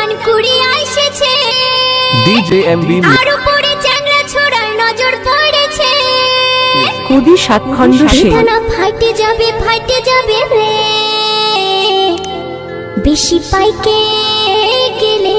তান কুড়িয়ে এসেছে ডিজে এমবি আর উপরে চ্যাংড়া ছোড়ার নজর পড়েছে কবি সাতখণ্ড সে বেদনা ফাটে যাবে রে বেশি পাইকে গেলে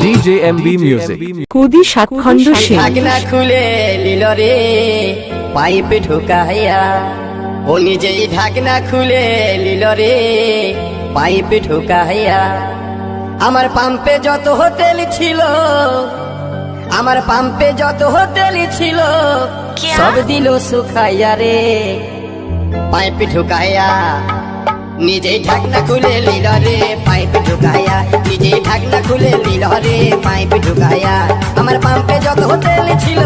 ডিজে এমবি মিউজিক কবি সাতখণ্ড সে ঢাকনা খুলে নিল রে পাইপ ঢুকাইয়া ও নিজেই ঢাকনা খুলে নিল রে পাইপ ঢুকাইয়া আমার পাম্পে যত হোটেল ছিল আমার পাম্পে যত হোটেল ছিল সব দিল শুকাইয়া রে পাইপ ঢুকাইয়া নিজেই ঢাকনা খুলে নিল রে পাইপ ঢুকাইয়া নিজেই ঢাকনা খুলে নিল রে পাইপ ঢুকাইয়া আমার পাম্পে যত হোটেল ছিল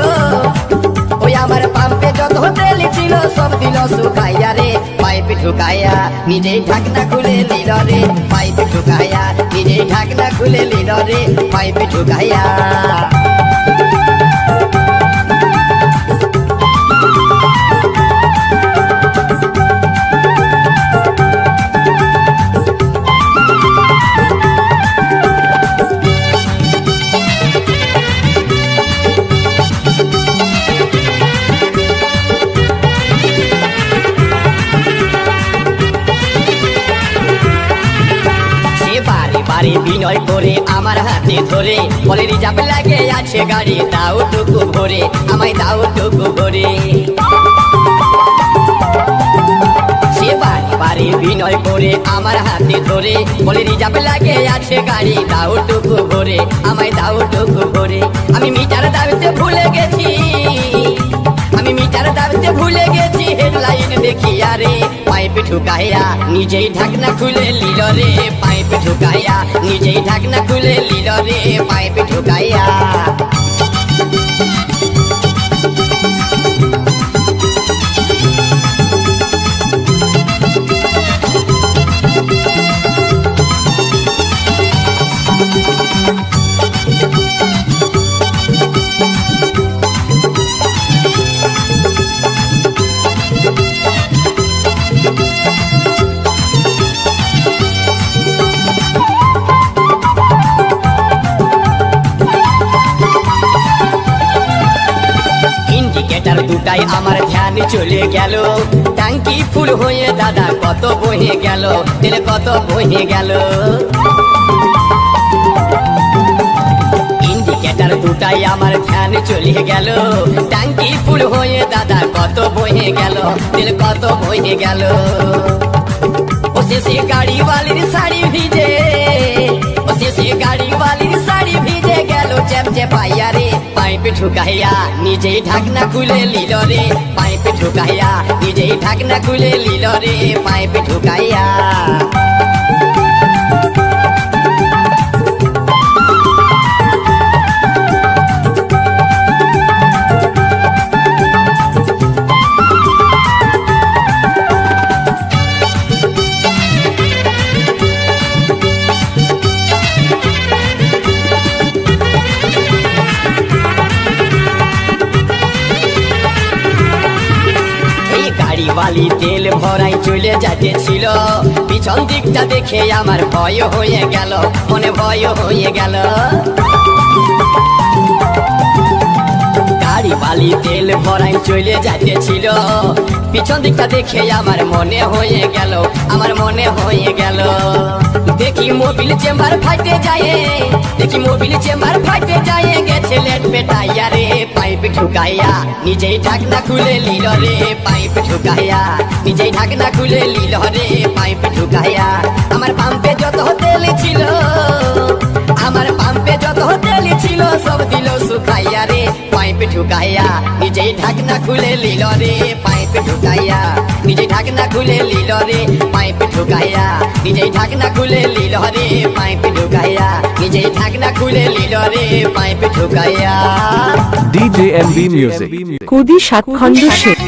ওই আমার পাম্পে যত হোটেল ছিল সব দিল শুকাইয়া রে পাইপ ঢুকাইয়া নিজেই ঢাকনা খুলে নিল রে পাইপ ঢুকাইয়া নিজেই ঢাকনা খুলে নিল রে পাইপ ঢুকাইয়া বিনয় করে আমার হাতে ধরে বলে রিজার্ভ লাগে আছে গাড়ি দাও টুকু ভরে আমায় দাও টুকু ভরে সে বারে বারে বিনয় করে আমার হাতে ধরে বলে রিজার্ভ লাগে আছে গাড়ি দাও টুকু ভরে আমায় দাও টুকু ভরে আমি মিটার দাবিতে ভুলে গেছি আমি মিটার দাবিতে ভুলে গেছি হেডলাইন দেখি আরে পাইপ ঢুকাইয়া নিজেই ঢাকনা খুলে লিল রে পাইপ ঢুকাইয়া নিজেই ঢাকনা খুলে লিল রে পাইপ ঢুকাইয়া ইন্ডিকেটার দুটাই আমার ধ্যান চলে গেল ট্যাঙ্কি ফুল হয়ে দাদা কত বহে গেল তেল কত বহে গেল ইন্ডিকেটার দুটাই আমার ধ্যান চলে গেল ট্যাঙ্কি ফুল হয়ে দাদা কত বহে গেল তেল কত বহে গেল ও সে গাড়ি वालीর শাড়ি ভিজে ও সে গাড়ি वालीর শাড়ি ভিজে গেল চেপচে পাইয়া রে পাইপ ঢুকাইয়া নিজেই ঢাকনা খুলে লিল রে পাইপ ঢুকাইয়া নিজেই ঢাকনা খুলে লিল রে পাইপ ঢুকাইয়া বালি তেল ভরাই চলে যাচ্ছিল পিছন দিকটা দেখে আমার ভয় হয়ে গেল মনে ভয় হয়ে গেল গাড়ি বালি তেল ভরাই চলে যাচ্ছিল পিছন দিকটা দেখে আমার মনে হয়ে গেল আমার মনে হয়ে গেল দেখি মোবিল চেম্বার ফাটে যায় দেখি মোবিল চেম্বার ফাটে যায় গেছে লেট পেটাইয়া রে পাইপ ঢুকাইয়া নিজেই ঢাকনা খুলে লিল রে পাইপ ঢুকাইয়া নিজেই ঢাকনা খুলে লিল রে পাইপ ঢুকাইয়া আমার পাম্পে যত তেল ছিল আমার পাম্পে যত তেল ছিল সব দিল শুকাইয়া রে পাইপ ঢুকাইয়া নিজেই ঢাকনা খুলে লিল রে পাইপ ঢুকাইয়া নিজেই ঢাকনা খুলে লিল রে পাইপ ঢুকাইয়া নিজেই ঢাকনা খুলে লিল রে পাইপ ঢুকাইয়া নিজেই ঢাকনা খুলে লিল রে পাইপ ঢুকাইয়া DJ MB Music. কদি সাতখণ্ড শেষ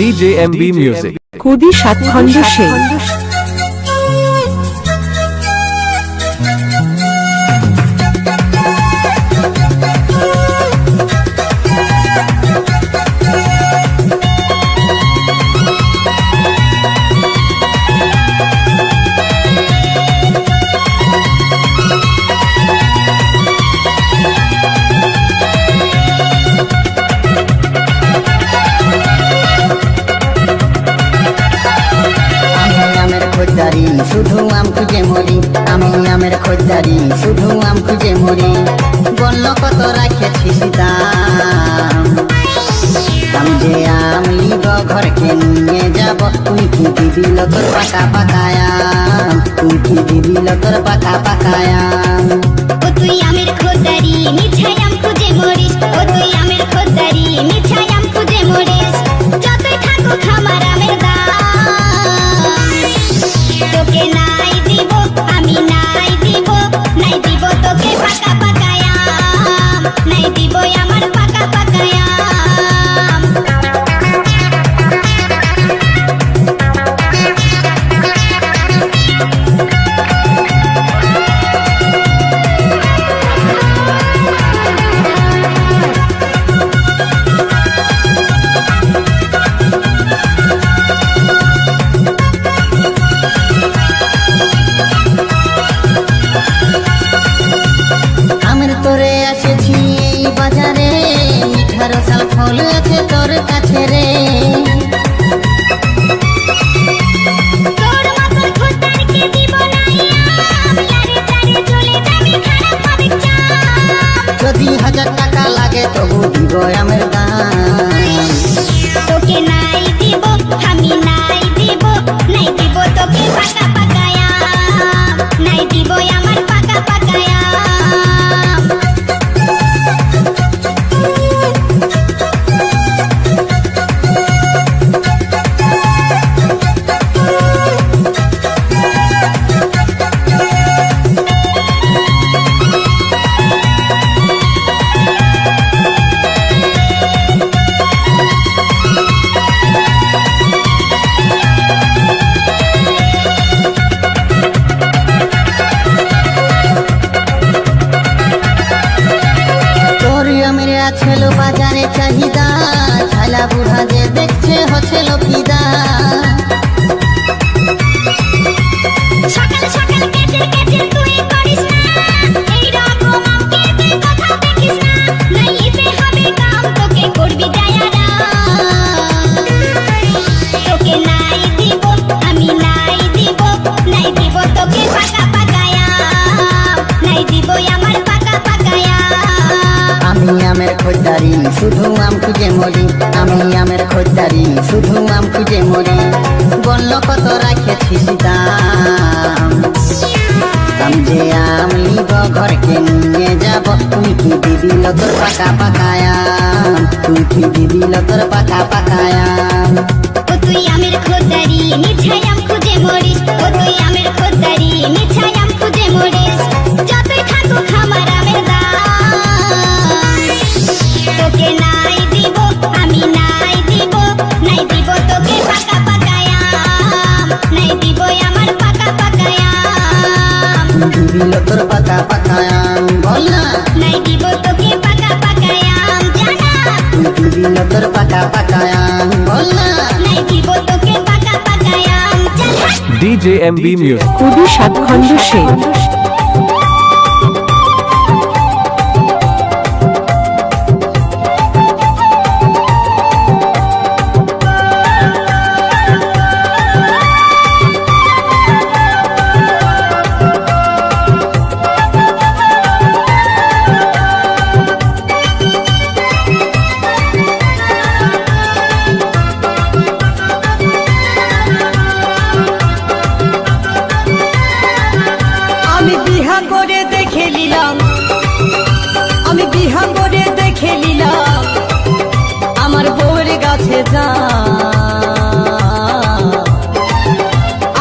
DJ MB Music. কুদি সাতখণ্ড সে খোঁজদারি শুধু আম খুঁজে মরি আমি আমের খোঁজদারি শুধু আম খুঁজে মরি বলল কত রাখেছিস দাম আমি যে আম লিব ঘরকে নিয়ে যাব তুই কি দিবিল তোর পাকা পাকায়াম তুই কি দিবিল তোর পাকা পাকায়াম ও তুই আমের খোঁজদারি মিঠাই আম খুঁজে মরিস ও তুই আমের খোঁজদারি মিঠাই আম খুঁজে মরিস যতই থাকুক আমার আমের দাম তোকে নাই দিব আমি নাই দিব তোকে পাকা পাকায়াম নাই দিব আমার পাকা পাকায়াম আমের তোরে এসেছি এই বাজারে মিঠার সাল ফল আছে তোর কাছে রে তোর মতন খোঁজদারকে দিব না আম লারে চারে চলে যাবে খারাপ হবে চাম যদি 1000 টাকা লাগে তবু দিব আমের দাম তোকে নাই দিব আমি নাই দিব তোকে পাকা পাকায়াম নাই দিব আমার পাকা পাকায়াম ছিল বাজারে চাহিদা ছালা বুড়া যে দেখছে হচ্ছে ফিদা সকাল সকাল কেটে কেটে তুই করিস না এই রকম আমাকে কথা দেখিস না নাইতে হবে কাম তোকে করবি দয়ারা তোকে নাই দিব আমি নাই দিব তোকে পাকা পাকায়াম নাই দিব আমার পাকা পাকায়াম আমি আমের খোঁজদারি শুধু আম খুঁজে মরি আমি আমের খোঁজদারি শুধু আম খুঁজে মরি বলল কত রাখেছিস দাম আমি যে আম লিব ঘরকে নিয়ে যাব তুই কি দিবিল তোর পাকা পাকায়াম তুই কি দিবিল তোর পাকা পাকায়াম ও তুই আমের খোঁজদারি মিঠাই আম খুঁজে মরিস ও তুই আমের খোঁজদারি মিঠাই আম খুঁজে মরিস যতই থাকুক আমার আমের দাম তোকে নাই দিব আমি নাই দিব তোকে পাকা পাকায়াম নাই দিব আমার পাকা পাকায়াম দিবিল তোর পাকা পাকায়াম বল না নাই দিব তোকে পাকা পাকায়াম জানা দিবিল তোর পাকা পাকায়াম বল না নাই দিব তোকে পাকা পাকায়াম জানা DJ MB Music. কুদি সাতখণ্ড সে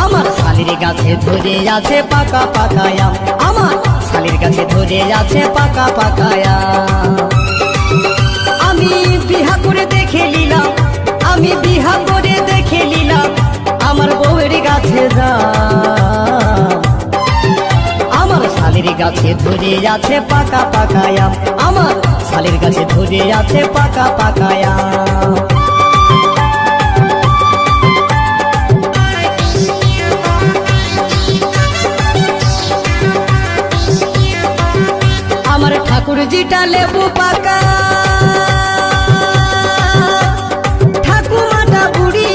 আমার শালির গাছে ধরে আছে পাকা পাকায়া আমার শালির গাছে ধরে আছে পাকা পাকায়া আমি বিহা করে দেখে নিলাম আমি বিহা করে দাম। আমার শালির গাছে ধরে আছে পাকা পাকা আম, আমার শালির গাছে ধরে আছে পাকা পাকা আম। আমার ঠাকুরজিটা লেবু পাকা, ঠাকুমাটা বুড়ি,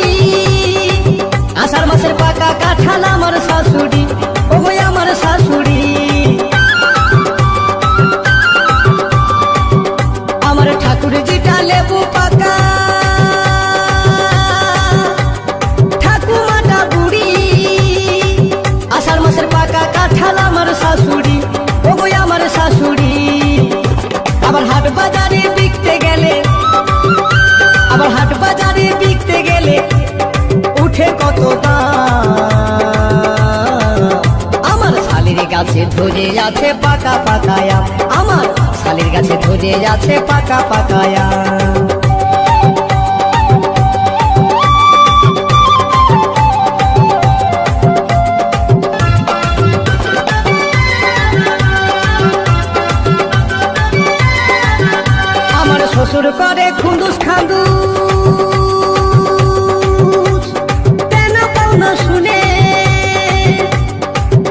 আষাঢ় মাসের পাকা কাঁঠাল আমার শাশুড়ি, ওগো আমার শাশুড়ি। আমার ঠাকুরজিটা লেবু পাকা, ঠাকুমাটা বুড়ি, আষাঢ় মাসের পাকা কাঁঠাল আমার শাশুড়ি, ওগো আমার শাশুড়ি। আবার হাট বাজারে বিকতে গেলে, আবার হাট বাজারে বিকতে গেলে উঠে কত দাম। আমার শালির গাছে ধরে আছে পাকা পাকা আম, আমার শালির গাছে ধরে আছে পাকা পাকা আম। আমার শ্বশুর করে খুন্দুস খান্দুস, কেন পাও না শুনে,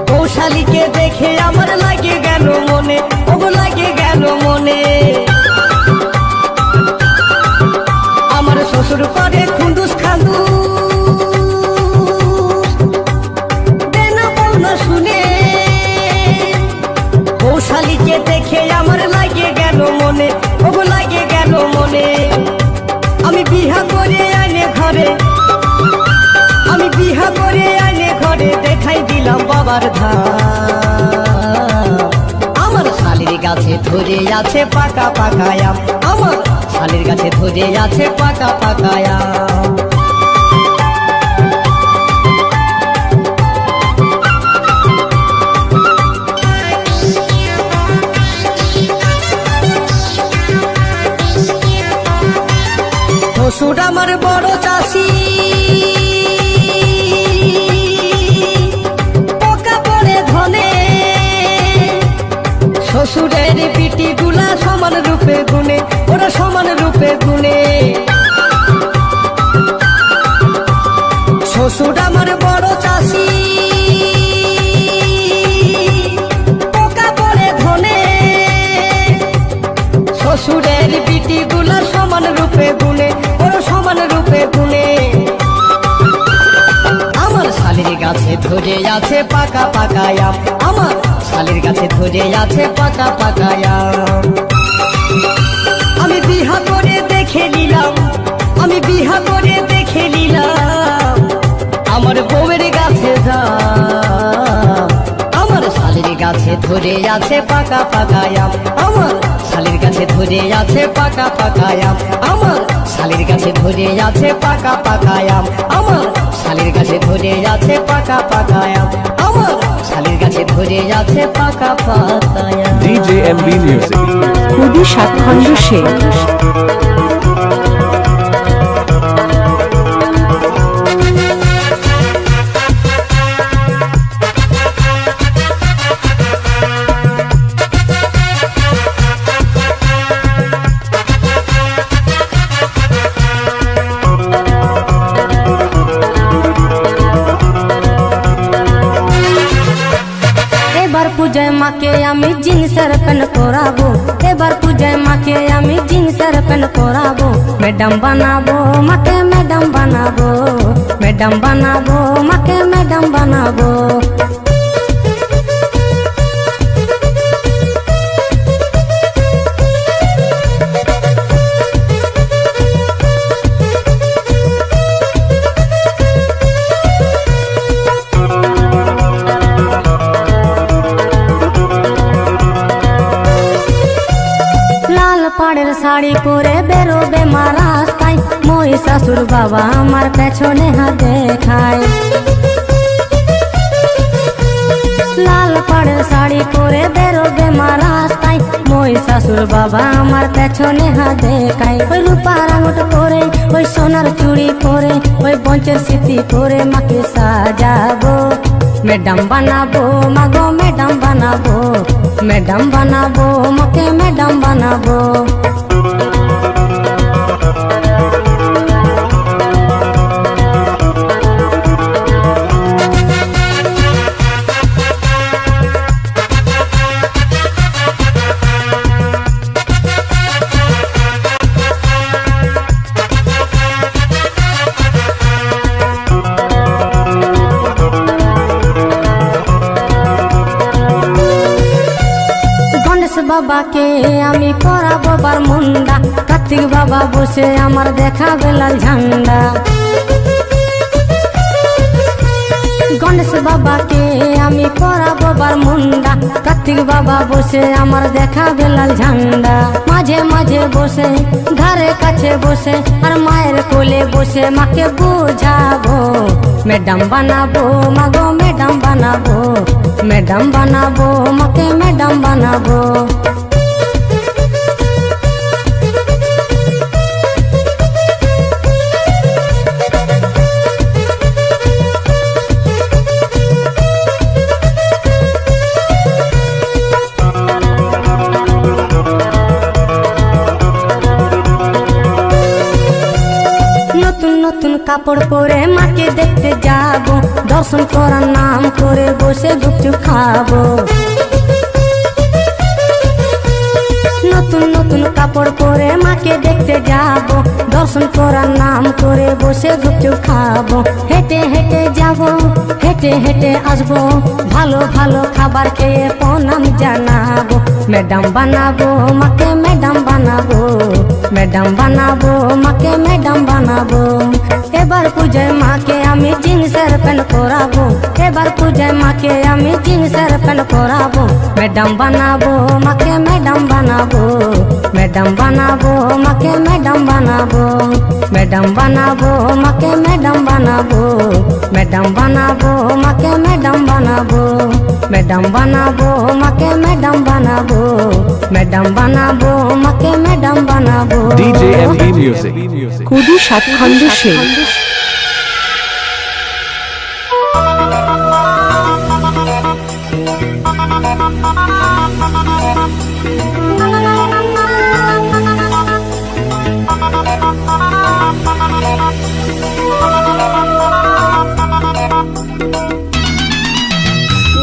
কৌশালীকে দেখে আমার লাগে গেল মনে, ওগো লাগে গেল মনে। আমার শ্বশুর করে খুন্দুস খান্দুস, কেন পাও না শুনে, কৌশালীকে দেখে আমার লাগে গেল মনে, ওগো লাগে গেল মনে। আমি বিহা করে আনে ঘরে, আমি বিহা করে আনে ঘরে দেখাই দিলাম বাবার ধাম। আমার শালির গাছে ধরে আছে পাকা পাকা আম, আমার শালির গাছে ধরে আছে পাকা পাকা আম। শ্বশুর আমার বড় চাষি, পোকা পড়ে ধনে, শ্বশুরের পিটি গুলা সমান রূপে গুনে, ওরা সমান রূপে গুনে। শ্বশুর আমার বড় চাষি, পোকা পড়ে ধনে, শ্বশুরের পিটি গুলা সমান রূপে গুনে, ওরা সমান রূপে গুনে। আমার শালির গাছে ধরে আছে পাকা পাকা আম, আমার শালির গাছে ধরে আছে পাকা পাকা আম। আমি বিহা করে দেখে নিলাম, আমি বিহা করে দেখে নিলাম, আমার বউয়ের গাছে দাম। আমার শালির গাছে ধরে আছে পাকা পাকা আম, আমার শালির গাছে ধরে আছে পাকা পাকা আম, আমার শালির গাছে ধরে আছে পাকা পাকা আম, আমার শালির গাছে ধরে আছে পাকা পাকা আম, আমার শালির গাছে ধরে আছে পাকা পাকা আম। DJ MB Music. কবি সাতখণ্ড শেখ। এবার পূজায় মাকে আমি জিন্সের প্যান্ট পরাবো, এবার পূজায় মাকে আমি জিন্সের প্যান্ট পরাবো। ম্যাডাম বানাবো মাকে, ম্যাডাম বানাবো, ম্যাডাম বানাবো মাকে, ম্যাডাম বানাবো। পাড়ের শাড়ি পরে বেরোবে মা রাস্তায়, মই শাশুর বাবা আমার পেছনে হাত দেখায়। লাল পাড়ের শাড়ি পরে বেরোবে মা রাস্তায়, মই শাশুর বাবা আমার পেছনে হাত দেখায়। ওই রূপার আঙুঠ পরে, ওই সোনার চুড়ি পরে, ওই বঞ্চের স্মৃতি করে মাকে সাজাবো। ম্যাডাম বানাবো মাগো ম্যাডাম বানাবো ম্যাডাম বানাবো মাকে ম্যাডাম বানাবো বাবাকে আমি পরাবো বার মুন্ডা কার্তিক বাবা বসে আমার দেখাবে লাল ঝান্ডা গণেশ বাবাকে আমি পরাবো বার মুন্ডা কার্তিক বাবা বসে আমার দেখাবে লাল ঝান্ডা মাঝে মাঝে বসে ধারে কাছে বসে আর মায়ের কোলে বসে মাকে বুঝাবো ম্যাডাম বানাবো মাগো ম্যাডাম বানাবো ম্যাডাম বানাবো মাকে ম্যাডাম বানাবো নতুন কাপড় পরে মাকে দেখতে যাবো দর্শন করার নাম করে বসে গুপচুপ খাবো নতুন কাপড় পরে মাকে দেখতে যাবো দর্শন করার নাম করে বসে গুপচুপ খাবো হেঁটে হেঁটে যাবো হেঁটে হেঁটে আসবো ভালো ভালো খাবার খেয়ে প্রণাম জানাবো ম্যাডাম বানাবো মাকে ম্যাডাম বানাবো ম্যাডাম বানাবো মাকে ম্যাডাম বানাবো এবার পূজায় মাকে আমি জিন্সের প্যান্ট পরাবো এবার পূজায় মাকে আমি জিন্সের প্যান্ট পরাবো ম্যাডাম বানাবো মাকে ম্যাডাম বানাবো ম্যাডাম বানাবো মাকে ম্যাডাম বানাবো ম্যাডাম বানাবো মাকে ম্যাডাম বানাবো ম্যাডাম বানাবো মাকে ম্যাডাম বানাবো ম্যাডাম বানাবো মাকে ম্যাডাম বানাবো ম্যাডাম বানাবো মাকে ম্যাডাম বানাবো DJ MB Music. কুডি সাতখণ্ড শের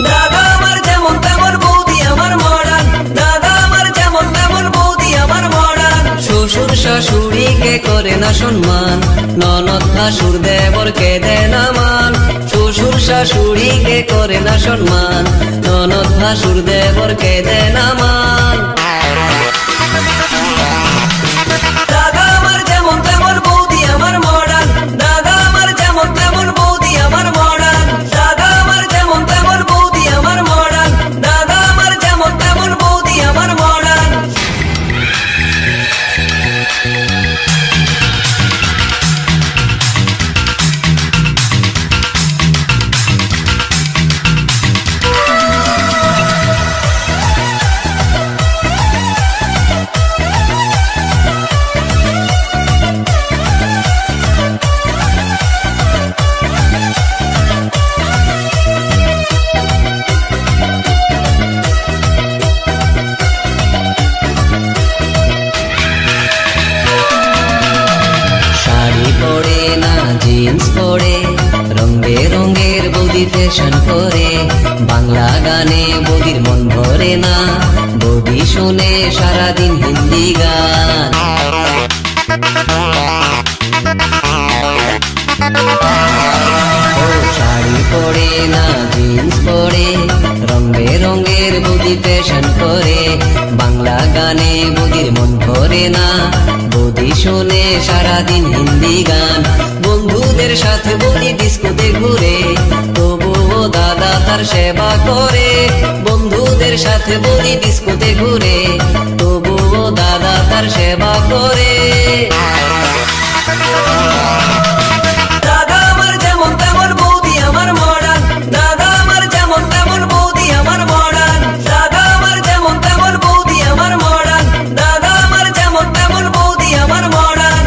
দাদা আমার যেমন তেমন বৌদি আমার মডার্ন দাদা আমার যেমন তেমন বৌদি আমার মডার্ন শ্বশুর শাশুড়িকে করে না সম্মান ননদ ভাসুর দেবরকে দেয় না মান শ্বশুর শাশুড়িকে করে না সম্মান ননদ ভাসুর দেবরকে দেয় না মান দাদা আমার যেমন তেমন বৌদি আমার মডার্ন দাদা আমার যেমন তেমন বৌদি আমার মডার্ন দাদা আমার যেমন তেমন বৌদি আমার মডার্ন দাদা আমার যেমন তেমন বৌদি আমার মডার্ন শাড়ি পরে না জিন্স পরে রং বেরঙের বৌদি ফ্যাশন করে বাংলা গানে বৌদির মন ভরে না বৌদি শুনে সারাদিন হিন্দি গান শাড়ি পরে না জিন্স পরে রং বেরঙের বৌদি ফ্যাশন করে বাংলা গানে বৌদির মন ভরে না বৌদি শোনে সারাদিন হিন্দি গান বন্ধুদের সাথে বৌদি ডিস্কোতে ঘুরে তবুও দাদা তার সেবা করে বন্ধুদের সাথে বৌদি ডিস্কোতে ঘুরে তবুও দাদা তার সেবা করে দাদা আমার যেমন তেমন বৌদি আমার মডার্ন দাদা আমার যেমন তেমন বৌদি আমার মডার্ন দাদা আমার যেমন তেমন বৌদি আমার মডার্ন দাদা আমার যেমন তেমন বৌদি আমার মডার্ন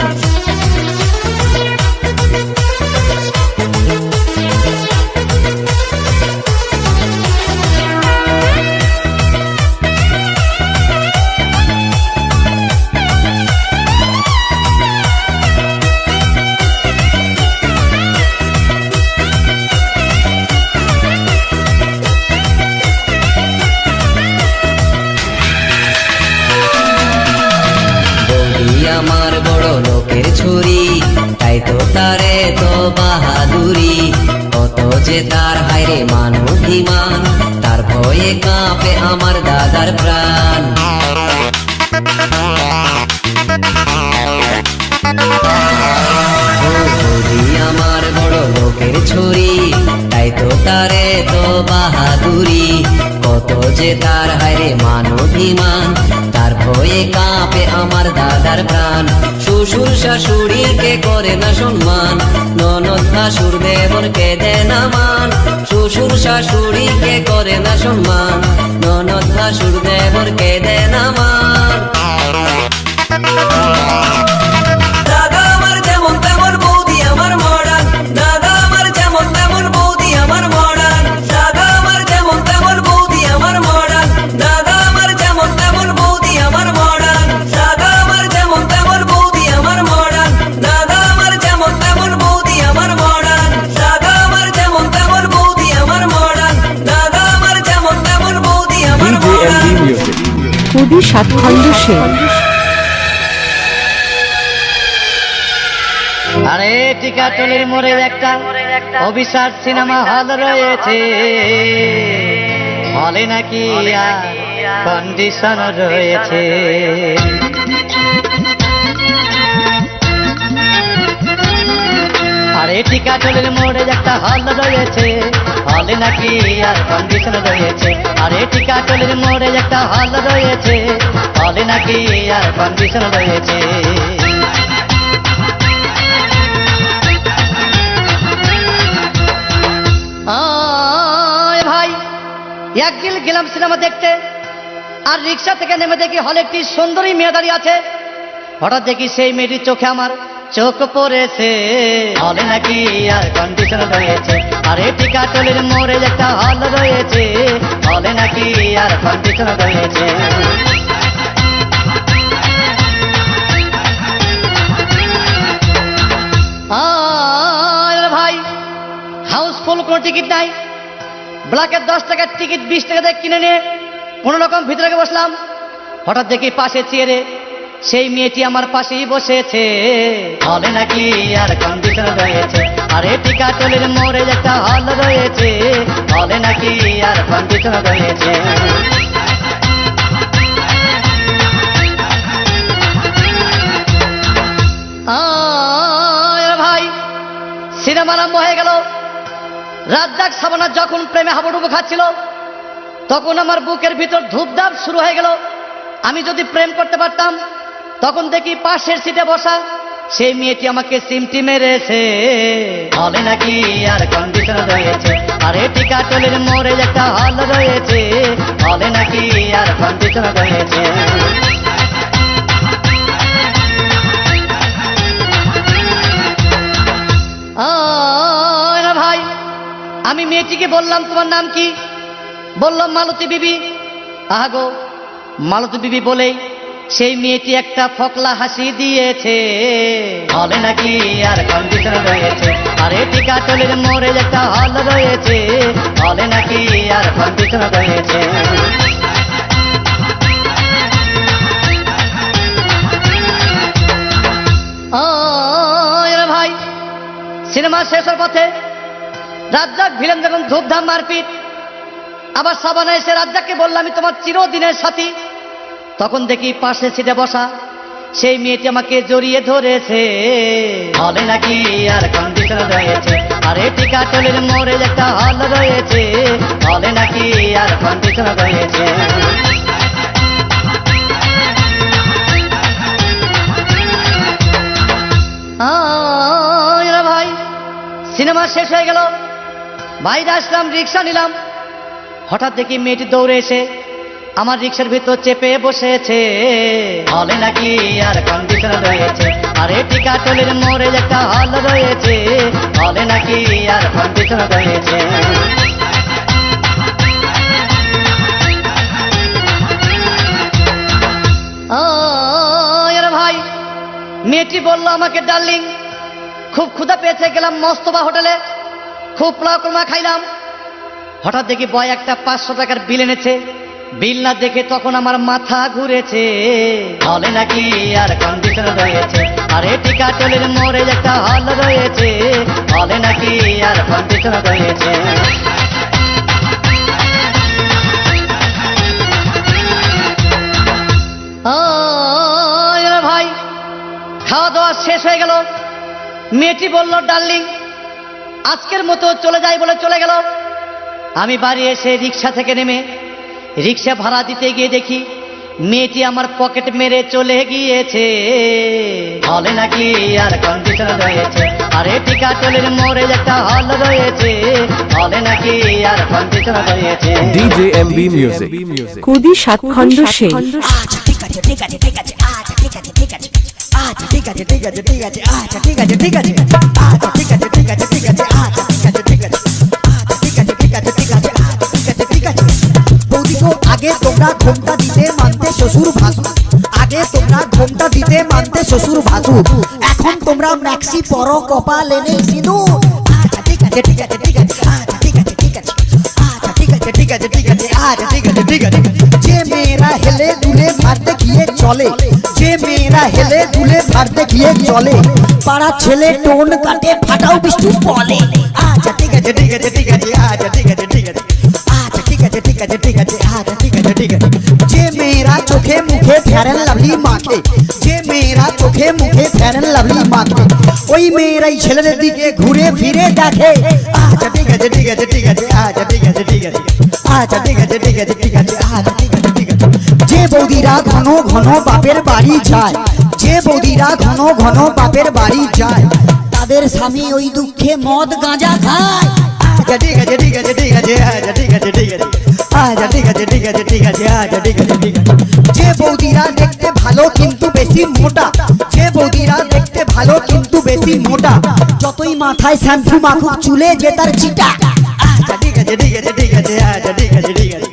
ছুরি, তাই তো তারে তো বাহাদুরি। কত যে তার হায়রে মান অভিমান, তার ভয়ে কাঁপে আমার দাদার প্রাণ। বৌদি আমার বড় লোকের ছুরি, তাই তো তারে তো বাহাদুরি। কত যে তার হায়রে মান অভিমান, তার ভয়ে কাঁপে আমার দাদার প্রাণ। শ্বশুর শাশুড়িকে করে না সম্মান, ননদ ভাসুর দেবরকে দেয় না মান। শ্বশুর শাশুড়িকে করে না সম্মান, ননদ ভাসুর দেবরকে দেয় না মান। দাদা আমার যেমন তেমন বৌদি আমার মডার্ন, দাদা আমার যেমন তেমন বৌদি আমার মডার্ন। দাদা আমার যেমন তেমন বৌদি আমার মডার্ন, দাদা আমার যেমন তেমন বৌদি আমার মডার্ন। দাদা আমার যেমন তেমন বৌদি আমার মডার্ন, দাদা আমার যেমন তেমন বৌদি আমার মডার্ন। দাদা আমার যেমন তেমন বৌদি আমার মডার্ন, দাদা আমার যেমন তেমন বৌদি আমার DJ মডার্ন। MB Music. কুডি সাতখণ্ড সেন। আরে টিকাটলের মোড়ে একটা অভিশাপ সিনেমা হল রয়েছে, হলে নাকি কন্ডিশন রয়েছে। আরে টিকাটলের মোড়ে একটা হল রয়েছে, হলে নাকি আর কন্ডিশন রয়েছে। আরে টিকাটলের মোড়ে একটা হল রয়েছে, হলে নাকি আর কন্ডিশন রয়েছে। ভাই একদিন গেলাম সিনেমা দেখতে, আর রিক্সা থেকে নেমে দেখি হলে একটি সুন্দরী মেয়ে দাঁড়িয়ে আছে। হঠাৎ দেখি সেই মেয়েটির চোখে আমার চোখ পড়েছে, হলে নাকি আর কন্ডিশন রয়েছে। আর টিকাটলের মোড়ে একটা হল রয়েছে, হলে নাকি আর কন্ডিশন রয়েছে। ভাই হাউসফুল কোনো টিকিট নাই, ব্ল্যাকের 10 টাকার টিকিট 20 টাকা দিয়ে কিনে নিয়ে কোনো রকম ভিতরে বসলাম। হঠাৎ দেখি পাশে চেয়ারে সেই মেয়েটি আমার পাশেই বসেছে, হলে নাকি আর কন্ডিশন রয়েছে। আরে টিকাটলের মোড়ে একটা হল রয়েছে, হলে নাকি আর কন্ডিশন রয়েছে। ভাই সিনেমা আরম্ভ হয়ে গেল। রাজ্জাক সাবানা যখন প্রেমে হাবুডুবু খাচ্ছিল, তখন আমার বুকের ভিতর ধূপধাপ শুরু হয়ে গেল। আমি যদি প্রেম করতে পারতাম, তখন দেখি পাশের সিটে বসা সেই মেয়েটি আমাকে সিমটি মেরেছে, হলে নাকি আর কন্ডিশন রয়েছে। আরে টিকাটলের মোড়ে একটা হল রয়েছে, হলে নাকি আর কন্ডিশন রয়েছে। ভাই আমি মেয়েটিকে বললাম তোমার নাম কি? বললাম মালতী বিবি। আহাগো মালতী বিবি বলেই সেই মেয়েটি একটা ফকলা হাসি দিয়েছে, হলে নাকি আর কন্ডিশন রয়েছে। আরে টিকাটলের মোড়ে একটা হল রয়েছে, হলে নাকি আর কন্ডিশন রয়েছে। ভাই সিনেমা শেষের পথে রাজ্জাক ভিলেন যখন ধূপধাম মারপিট, আবার সাবানা এসে রাজ্জাককে বললাম আমি তোমার চিরদিনের সাথী। তখন দেখি পাশে সিটে বসা সেই মেয়েটি আমাকে জড়িয়ে ধরেছে, হলে নাকি আর কন্ডিশন রয়েছে। আরে টিকাটলের মোড়ে একটা হল রয়েছে, হলে নাকি আর কন্ডিশন রয়েছে। ভাই সিনেমা শেষ হয়ে গেল, বাইরে আসলাম, রিক্সা নিলাম। হঠাৎ দেখি মেয়েটি দৌড়ে এসে আমার রিক্সার ভিতর চেপে বসেছে, হলে নাকি আর কন্ডিশন রয়েছে। আরে টিকাটলের মোড়ে একটা হল রয়েছে, হলে নাকি আর কন্ডিশন রয়েছে। ভাই মেয়েটি বললো আমাকে ডার্লিং খুব ক্ষুধা পেয়েছে, গেলাম মস্তবা হোটেলে, খুব পোলাও কোরমা খাইলাম। হঠাৎ দেখি বয় একটা 500 টাকার বিল এনেছে, বিল না দেখে তখন আমার মাথা ঘুরেছে, হলে নাকি আর কন্ডিশন রয়েছে, আরে টিকাটলের মোড়ে একটা হল রয়েছে, হলে নাকি আর কন্ডিশন রয়েছে। ভাই খাওয়া দাওয়া শেষ হয়ে গেল, মেয়েটি বলল ডার্লিং আজকের মতো চলে যাই বলে চলে গেল। আমি বাড়ি এসে রিক্সা থেকে নেমে রিক্সা ভাড়া দিতে গিয়ে দেখি মেয়েটি আমার পকেট মেরে চলে গিয়েছে, হলে নাকি আর কন্ডিশন রয়েছে, আরে টিকাটলের মোড়ে একটা হল রয়েছে, হলে নাকি আর কন্ডিশন রয়েছে। DJ MB Music. কুদি সাতখণ্ড সে আচ্ছা ঠিক আছে ঠিক আছে ঠিক আছে আচ্ছা ঠিক আছে ঠিক আছে আচ্ছা ঠিক আছে ঠিক আছে ঠিক আছে আচ্ছা ঠিক আছে ঠিক আছে আচ্ছা ঠিক আছে ঠিক আছে ঠিক আছে আচ্ছা ঠিক আছে ঠিক আছে আচ্ছা ঠিক আছে ঠিক আছে ঠিক আছে আচ্ছা ঠিক আছে ঠিক আছে। বৌদি গো আগে তোমরা ঘোমটা দিতে মানতে শ্বশুর ভাসুর, আগে তোমরা ঘোমটা দিতে মানতে শ্বশুর ভাসুর, এখন তোমরা ম্যাক্সি পরো কপালে নেই সিঁদুর। আচ্ছা ঠিক আছে ঠিক আছে ঠিক আছে আচ্ছা ঠিক আছে ঠিক আছে আচ্ছা ঠিক আছে ঠিক আছে ঠিক আছে আচ্ছা ঠিক আছে ঠিক আছে। যে মেয়েরা হেলে দুলে ভাত দেখিয়ে চলে, যে মেয়েরা হেলে দুলে ভাত দেখিয়ে চলে, পাড়া ছেলে টোন কাটে ফাটাও বিষ্ণু বলে। আচ্ছা ঠিক আছে ঠিক আছে ঠিক আছে আচ্ছা ঠিক আছে ঠিক আছে আচ্ছা ঠিক আছে ঠিক আছে ঠিক আছে আচ্ছা ঠিক আছে ঠিক আছে। যে মেয়েরা চোখে মুখে ফেয়ারেন লাভলি মাখে, যে মেয়েরা চোখে মুখে ফেয়ারেন লাভলি মাখে, ওই মেয়েরাই ছেলেদের দিকে ঘুরে ফিরে দেখে। আচ্ছা ঠিক আছে ঠিক আছে ঠিক আছে আচ্ছা ঠিক আছে ঠিক আছে আচ্ছা ঠিক আছে ঠিক আছে ঠিক আছে আচ্ছা ঠিক আছে ঠিক আছে। যে বৌদিরা ঘন ঘন বাপের বাড়ি যায়, যে বৌদিরা ঘন ঘন বাপের বাড়ি যায়, তাদের স্বামী ওই দুঃখে মদ গাঁজা খায়। আচ্ছা ঠিক আছে ঠিক আছে ঠিক আছে আচ্ছা ঠিক আছে ঠিক আছে আচ্ছা ঠিক আছে ঠিক আছে ঠিক আছে আচ্ছা ঠিক আছে ঠিক আছে। যে বৌদিরা দেখতে ভালো কিন্তু বেশি মোটা, যে বৌদিরা দেখতে ভালো কিন্তু বেশি মোটা, যতই মাথায় শ্যাম্পু মাখুক চুলে যে তার চিটা। আচ্ছা ঠিক আছে ঠিক আছে ঠিক আছে আচ্ছা ঠিক আছে ঠিক আছে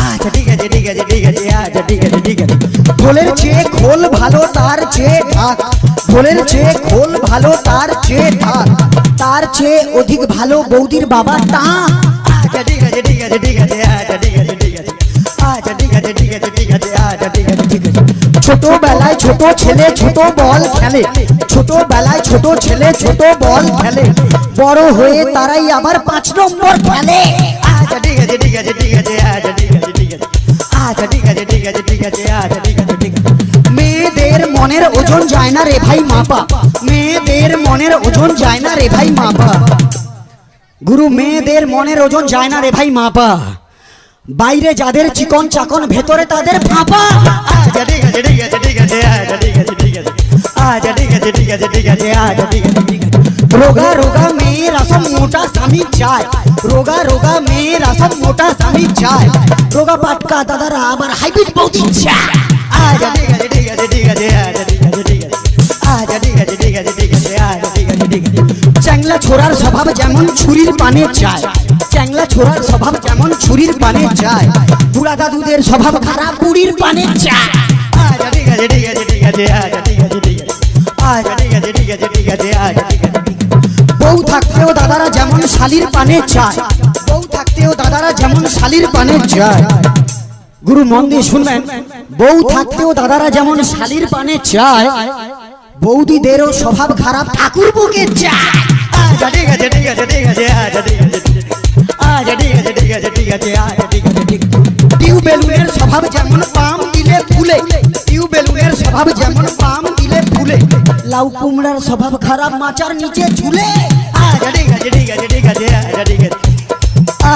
আচ্ছা ঠিক আছে ঠিক আছে ঠিক আছে আচ্ছা ঠিক আছে ঠিক আছে। খোলের চেয়ে খোল ভালো তার চেয়ে ঢাক, খোলের চেয়ে খোল ভালো তার চেয়ে ঢাক, তার চেয়ে অধিক ভালো বৌদির বাবা তা। আচ্ছা ঠিক আছে ঠিক আছে ঠিক আছে আচ্ছা ঠিক আছে ঠিক আছে আচ্ছা ঠিক আছে ঠিক আছে ঠিক আছে আচ্ছা ঠিক আছে ঠিক আছে। ছোটবেলায় ছোট ছেলে ছোট বল খেলে, ছোটবেলায় ছোট ছেলে ছোট বল খেলে, বড় হয়ে তারাই আবার 5 নম্বর খেলে। আচ্ছা ঠিক আছে ঠিক আছে ঠিক আছে আচ্ছা ঠিক আছে ঠিক আছে আচ্ছা ঠিক আছে ঠিক আছে ঠিক আছে আচ্ছা ঠিক আছে ঠিক আছে। মেয়েদের মনের ওজন যায় না রে ভাই মাপা, মেয়েদের মনের ওজন যায় না রে ভাই মাপা, গুরু মেয়েদের মনের ওজন যায় না রে ভাই মাপা, বাইরে যাদের চিকন চাকন ভেতরে তাদের ফাঁপা। আচ্ছা ঠিক আছে ঠিক আছে ঠিক আছে আচ্ছা ঠিক আছে ঠিক আছে আচ্ছা ঠিক আছে ঠিক আছে ঠিক আছে আচ্ছা ঠিক আছে ঠিক আছে। রোগা রোগা মেয়ের আসম মোটা স্বামী চায়, রোগা রোগা মেয়ের আসম মোটা স্বামী চায়, রোগা পাটকা দাদারা আবার হাইব্রিড বৌদি চায়। আচ্ছা ঠিক আছে ঠিক আছে ঠিক আছে আচ্ছা ঠিক আছে ঠিক আছে আচ্ছা ঠিক আছে ঠিক আছে ঠিক আছে আচ্ছা ঠিক আছে ঠিক আছে। চ্যাংলা ছোড়ার স্বভাব যেমন ছুরির পানে চায়, চ্যাংলা ছোড়ার স্বভাব যেমন ছুরির পানে চায়, বুড়া দাদুদের স্বভাব খারাপ বুড়ির পানে চায়। আচ্ছা ঠিক আছে ঠিক আছে ঠিক আছে আচ্ছা ঠিক আছে ঠিক আছে আচ্ছা ঠিক আছে ঠিক আছে ঠিক আছে আচ্ছা ঠিক আছে ঠিক আছে। বউ থাকতেও দাদারা যেমন শালির পানে চায়, বউ থাকতেও দাদারা যেমন শালির পানে চায়, গুরু মন দিয়ে শুনবেন, বউ থাকতেও দাদারা যেমন শালির পানে চায়, বৌদিদেরও স্বভাব খারাপ ঠাকুর বুকে চায়। আচ্ছা ঠিক আছে ঠিক আছে ঠিক আছে আচ্ছা ঠিক আছে আচ্ছা ঠিক আছে ঠিক আছে ঠিক আছে আচ্ছা ঠিক আছে ঠিক আছে। টিউবেলুনের স্বভাব যেমন পাম দিলে ফুলে, টিউবেলুনের স্বভাব যেমন পাম দিলে ফুলে, লাউ কুমড়ার স্বভাব খারাপ মাচার নিচে ঝুলে। আচ্ছা ঠিক আছে ঠিক আছে ঠিক আছে আচ্ছা ঠিক আছে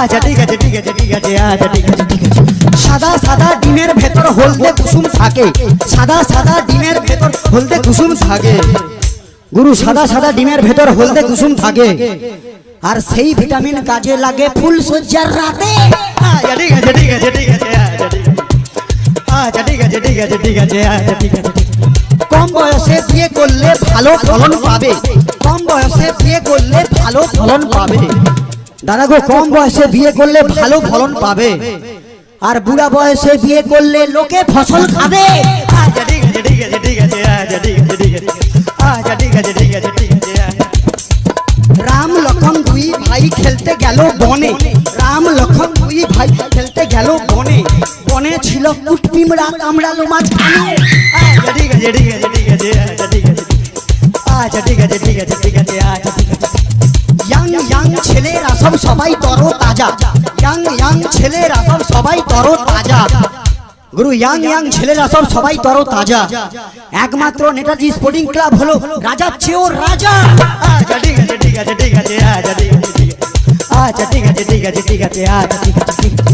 আচ্ছা ঠিক আছে ঠিক আছে ঠিক আছে আচ্ছা ঠিক আছে ঠিক আছে। সাদা সাদা ডিমের ভেতর হলদে কুসুম থাকে, সাদা সাদা ডিমের ভেতর হলদে কুসুম থাকে, গুরু সাদা সাদা ডিমের ভেতর হলদে কুসুম থাকে, আর সেই ভিটামিন কাজে লাগে ফুল সজ্জার রাতে। আচ্ছা ঠিক আছে ঠিক আছে ঠিক আছে আচ্ছা ঠিক আছে ঠিক আছে ঠিক আছে আচ্ছা ঠিক আছে। কম বয়সে বিয়ে করলে ভালো ফলন পাবে, কম বয়সে বিয়ে করলে ভালো ফলন পাবে, দাদা গো কম বয়সে বিয়ে করলে ভালো ফলন পাবে, আর বুড়া বয়সে বিয়ে করলে লোকে ফসল খাবে। আচ্ছা ঠিক আছে ঠিক আছে ঠিক আছে আচ্ছা ঠিক আছে ঠিক আছে আচ্ছা ঠিক আছে ঠিক আছে ঠিক আছে। রাম লক্ষণ দুই ভাই খেলতে গেল বনে, রাম লক্ষণ দুই ভাই খেলতে গেল বনে, বনে ছিল কুটপিমড়া কামড়ালো মাঝখানে আচ্ছা ঠিক আছে ঠিক আছে ঠিক আছে আচ্ছা ঠিক আছে আচ্ছা ঠিক আছে ঠিক আছে ঠিক আছে আচ্ছা ঠিক আছে ইয়াং ইয়াং ছেলেরা সব সবাই তরো তাজা ইয়াং ছেলেরা সব সবাই তরো তাজা গুরু ইয়াং ছেলেরা সব সবাই তরো তাজা একমাত্র নেতাজি স্পোর্টিং ক্লাব হলো রাজার চেয়েও রাজা আচ্ছা ঠিক আছে ঠিক আছে ঠিক আছে আচ্ছা ঠিক আছে ঠিক আছে আচ্ছা ঠিক আছে ঠিক আছে ঠিক আছে আচ্ছা ঠিক আছে ঠিক আছে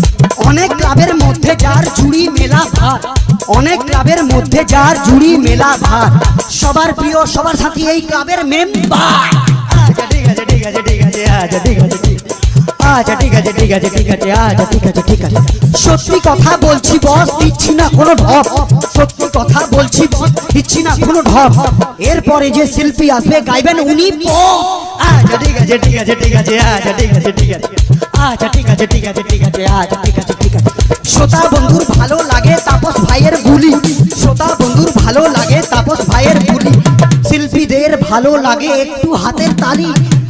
অনেক ক্লাবের মধ্যে যার জুড়ি মেলা ভার অনেক ক্লাবের মধ্যে যার জুড়ি মেলা ভার সবার প্রিয় সবার সাথী এই ক্লাবের মেম্বার আচ্ছা ঠিক আছে ঠিক আছে ঠিক আছে আচ্ছা ঠিক আছে ঠিক আছে আচ্ছা ঠিক আছে ঠিক আছে ঠিক আছে আচ্ছা ঠিক আছে ঠিক আছে সত্যি কথা বলছি বস দিচ্ছি না কোনো ঢপ সত্যি কথা বলছি বস দিচ্ছি না কোনো ঢপ এরপরে যে শিল্পী আসবে গাইবেন উনি আচ্ছা ঠিক আছে ঠিক আছে ঠিক আছে আচ্ছা ঠিক আছে ঠিক আছে আচ্ছা ঠিক আছে ঠিক আছে ঠিক আছে আচ্ছা ঠিক আছে ঠিক আছে শ্রোতা বন্ধুর ভালো লাগে তাপস ভাইয়ের গুলি শ্রোতা বন্ধুর ভালো লাগে তাপস ভাইয়ের গুলি শিল্পীদের ভালো লাগে একটু হাতের তালি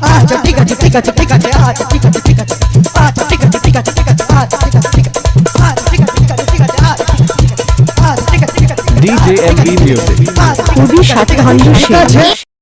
আচ্ছা ঠিক আছে ঠিক আছে ঠিক আছে আচ্ছা ঠিক আছে ঠিক আছে আচ্ছা ঠিক আছে ঠিক আছে ঠিক আছে আচ্ছা ঠিক আছে ঠিক আছে আচ্ছা ঠিক আছে ঠিক আছে ঠিক আছে আচ্ছা ঠিক আছে ঠিক আছে DJ MB Music. খুবই সাতখণ্ড শেষ।